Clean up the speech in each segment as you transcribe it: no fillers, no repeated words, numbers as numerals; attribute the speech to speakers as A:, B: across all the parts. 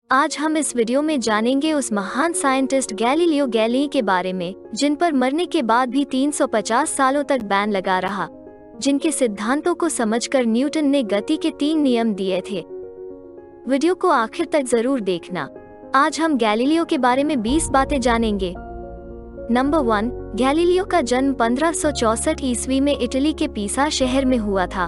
A: आज हम इस वीडियो में जानेंगे उस महान साइंटिस्ट गैलीलियो गैलीली के बारे में जिन पर मरने के बाद भी 350 सालों तक बैन लगा रहा, जिनके सिद्धांतों को समझकर न्यूटन ने गति के 3 नियम दिए थे। वीडियो को आखिर तक जरूर देखना। आज हम गैलीलियो के बारे में 20 बातें जानेंगे। नंबर 1, गैलीलियो का जन्म 1564 ईस्वी में इटली के पीसा शहर में हुआ था।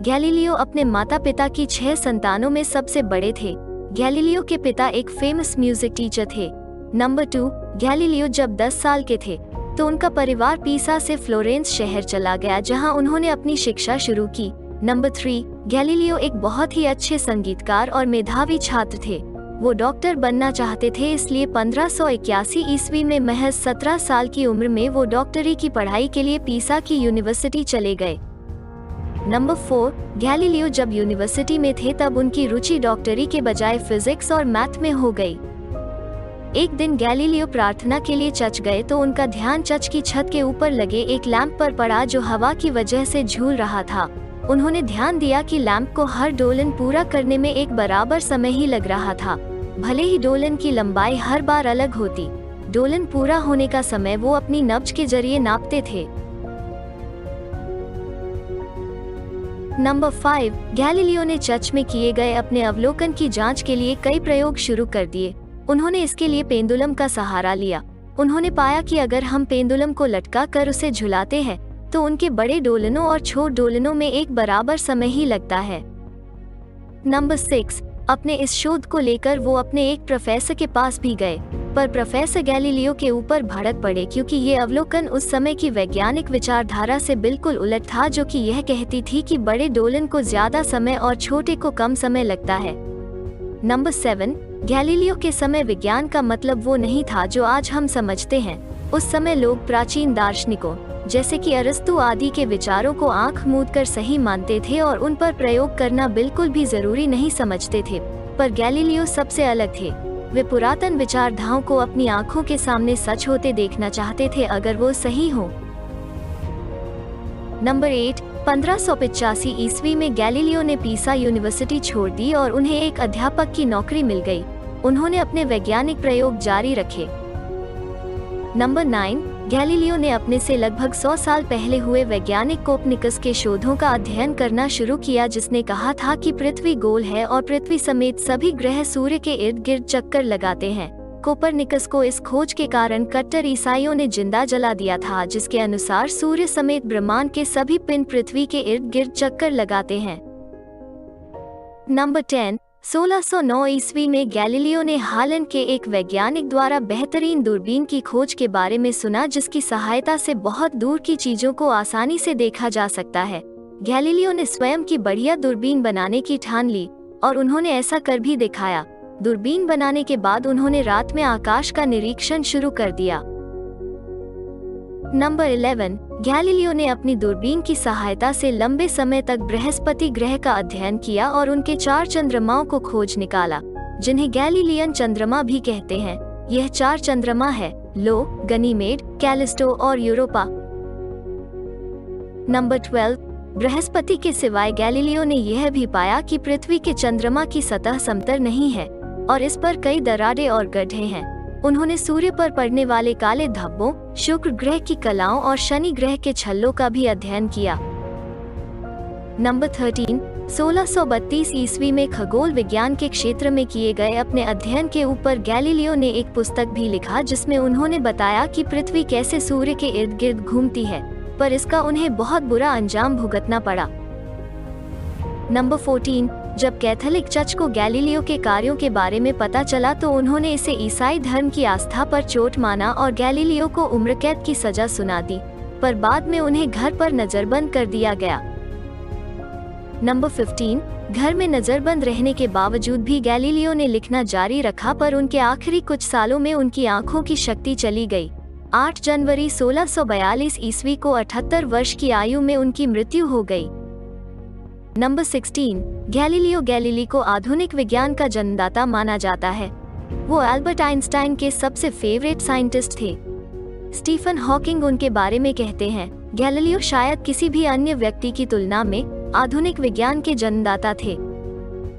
A: गैलीलियो अपने माता पिता की 6 संतानों में सबसे बड़े थे। गैलीलियो के पिता एक फेमस म्यूजिक टीचर थे। नंबर 2, गैलीलियो जब 10 साल के थे तो उनका परिवार पीसा से फ्लोरेंस शहर चला गया, जहां उन्होंने अपनी शिक्षा शुरू की। नंबर 3, गैलीलियो एक बहुत ही अच्छे संगीतकार और मेधावी छात्र थे। वो डॉक्टर बनना चाहते थे, इसलिए 1581 ईस्वी में महज 17 साल की उम्र में वो डॉक्टरी की पढ़ाई के लिए पीसा की यूनिवर्सिटी चले गए। नंबर 4, गैलीलियो जब यूनिवर्सिटी में थे तब उनकी रुचि डॉक्टरी के बजाय फिजिक्स और मैथ में हो गई। एक दिन गैलीलियो प्रार्थना के लिए चर्च गए तो उनका ध्यान चर्च की छत के ऊपर लगे एक लैंप पर पड़ा जो हवा की वजह से झूल रहा था। उन्होंने ध्यान दिया कि लैंप को हर डोलन पूरा करने में एक बराबर समय ही लग रहा था, भले ही डोलन की लंबाई हर बार अलग होती। डोलन पूरा होने का समय वो अपनी नब्ज के जरिए नापते थे। नंबर 5, गैलीलियो ने चर्च में किए गए अपने अवलोकन की जांच के लिए कई प्रयोग शुरू कर दिए। उन्होंने इसके लिए पेंडुलम का सहारा लिया। उन्होंने पाया कि अगर हम पेंडुलम को लटका कर उसे झुलाते हैं तो उनके बड़े डोलनों और छोटे डोलनों में एक बराबर समय ही लगता है। नंबर 6, अपने इस शोध को लेकर वो अपने एक प्रोफेसर के पास भी गए, पर प्रोफेसर गैलीलियो के ऊपर भड़क पड़े क्योंकि ये अवलोकन उस समय की वैज्ञानिक विचारधारा से बिल्कुल उलट था, जो कि यह कहती थी कि बड़े डोलन को ज्यादा समय और छोटे को कम समय लगता है। नंबर 7, गैलीलियो के समय विज्ञान का मतलब वो नहीं था जो आज हम समझते हैं। उस समय लोग प्राचीन दार्शनिकों जैसे कि अरस्तु आदि के विचारों को आंख मूंद कर सही मानते थे और उन पर प्रयोग करना बिल्कुल भी जरूरी नहीं समझते थे, पर गैलीलियो सबसे अलग थे। वे पुरातन विचारधाराओं को अपनी आंखों के सामने सच होते देखना चाहते थे, अगर वो सही हो। नंबर 8, 1585 ईस्वी में गैलीलियो ने पीसा यूनिवर्सिटी छोड़ दी और उन्हें एक अध्यापक की नौकरी मिल गई। उन्होंने अपने वैज्ञानिक प्रयोग जारी रखे। नंबर 9, गैलीलियो ने अपने से लगभग 100 साल पहले हुए वैज्ञानिक कोपरनिकस के शोधों का अध्ययन करना शुरू किया, जिसने कहा था कि पृथ्वी गोल है और पृथ्वी समेत सभी ग्रह सूर्य के इर्द गिर्द चक्कर लगाते हैं। कोपरनिकस को इस खोज के कारण कट्टर ईसाइयों ने जिंदा जला दिया था, जिसके अनुसार सूर्य समेत ब्रह्मांड के सभी पिंड पृथ्वी के इर्द गिर्द चक्कर लगाते हैं। नंबर 10, 1609 ईस्वी में गैलीलियो ने हालैंड के एक वैज्ञानिक द्वारा बेहतरीन दूरबीन की खोज के बारे में सुना, जिसकी सहायता से बहुत दूर की चीजों को आसानी से देखा जा सकता है। गैलीलियो ने स्वयं की बढ़िया दूरबीन बनाने की ठान ली और उन्होंने ऐसा कर भी दिखाया। दूरबीन बनाने के बाद उन्होंने रात में आकाश का निरीक्षण शुरू कर दिया। नंबर 11, गैलीलियो ने अपनी दूरबीन की सहायता से लंबे समय तक बृहस्पति ग्रह का अध्ययन किया और उनके 4 चंद्रमाओं को खोज निकाला, जिन्हें गैलीलियन चंद्रमा भी कहते हैं। यह 4 चंद्रमा है: लो, गनीमेड, कैलिस्टो और यूरोपा। नंबर 12, बृहस्पति के सिवाय गैलीलियो ने यह भी पाया कि पृथ्वी के चंद्रमा की सतह समतल नहीं है और इस पर कई दरारें और गड्ढे हैं। उन्होंने सूर्य पर पड़ने वाले काले धब्बों, शुक्र ग्रह की कलाओं और शनि ग्रह के छल्लों का भी अध्ययन किया। नंबर 13, 1632 ईस्वी में खगोल विज्ञान के क्षेत्र में किए गए अपने अध्ययन के ऊपर गैलीलियो ने एक पुस्तक भी लिखा, जिसमें उन्होंने बताया कि पृथ्वी कैसे सूर्य के इर्द गिर्द घूमती है, पर इसका उन्हें बहुत बुरा अंजाम भुगतना पड़ा। नंबर 14, जब कैथोलिक चर्च को गैलीलियो के कार्यों के बारे में पता चला तो उन्होंने इसे ईसाई धर्म की आस्था पर चोट माना और गैलीलियो को उम्र कैद की सजा सुना दी, पर बाद में उन्हें घर पर नजरबंद कर दिया गया। नंबर 15, घर में नजरबंद रहने के बावजूद भी गैलीलियो ने लिखना जारी रखा, पर उनके आखिरी कुछ सालों में उनकी आंखों की शक्ति चली गई। 8 जनवरी 1642 ईस्वी को 78 वर्ष की आयु में उनकी मृत्यु हो गई। नंबर 16, गैलीलियो गैलीली को आधुनिक विज्ञान का जन्मदाता माना जाता है। वो अल्बर्ट आइंस्टाइन के सबसे फेवरेट साइंटिस्ट थे। स्टीफन हॉकिंग उनके बारे में कहते हैं, गैलीलियो शायद किसी भी अन्य व्यक्ति की तुलना में आधुनिक विज्ञान के जन्मदाता थे।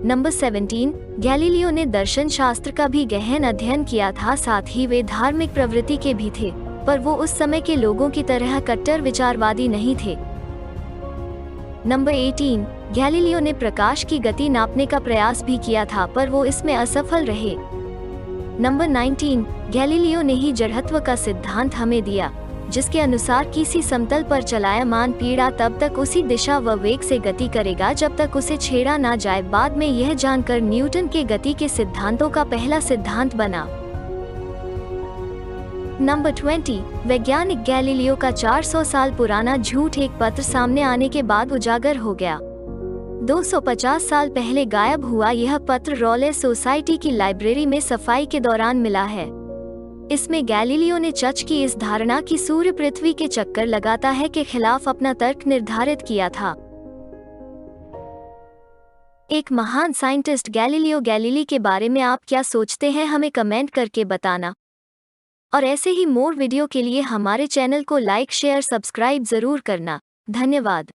A: नंबर 17, गैलीलियो ने दर्शन शास्त्र का भी गहन अध्ययन किया था, साथ ही वे धार्मिक प्रवृत्ति के भी थे, पर वो उस समय के लोगों की तरह कट्टर विचारवादी नहीं थे। नंबर 18, गैलीलियो ने प्रकाश की गति नापने का प्रयास भी किया था, पर वो इसमें असफल रहे। नंबर 19, गैलीलियो ने ही जड़त्व का सिद्धांत हमें दिया, जिसके अनुसार किसी समतल पर चलायमान पीड़ा तब तक उसी दिशा व वेग से गति करेगा जब तक उसे छेड़ा ना जाए। बाद में यह जानकर न्यूटन के गति के सिद्धांतों का पहला सिद्धांत बना। नंबर 20, वैज्ञानिक गैलीलियो का 400 साल पुराना झूठ एक पत्र सामने आने के बाद उजागर हो गया। 250 साल पहले गायब हुआ यह पत्र रॉयल सोसाइटी की लाइब्रेरी में सफाई के दौरान मिला है। इसमें गैलीलियो ने चर्च की इस धारणा कि सूर्य पृथ्वी के चक्कर लगाता है के खिलाफ अपना तर्क निर्धारित किया था। एक महान साइंटिस्ट गैलीलियो गैलीली के बारे में आप क्या सोचते हैं, हमें कमेंट करके बताना। और ऐसे ही मोर वीडियो के लिए हमारे चैनल को लाइक शेयर सब्सक्राइब जरूर करना। धन्यवाद।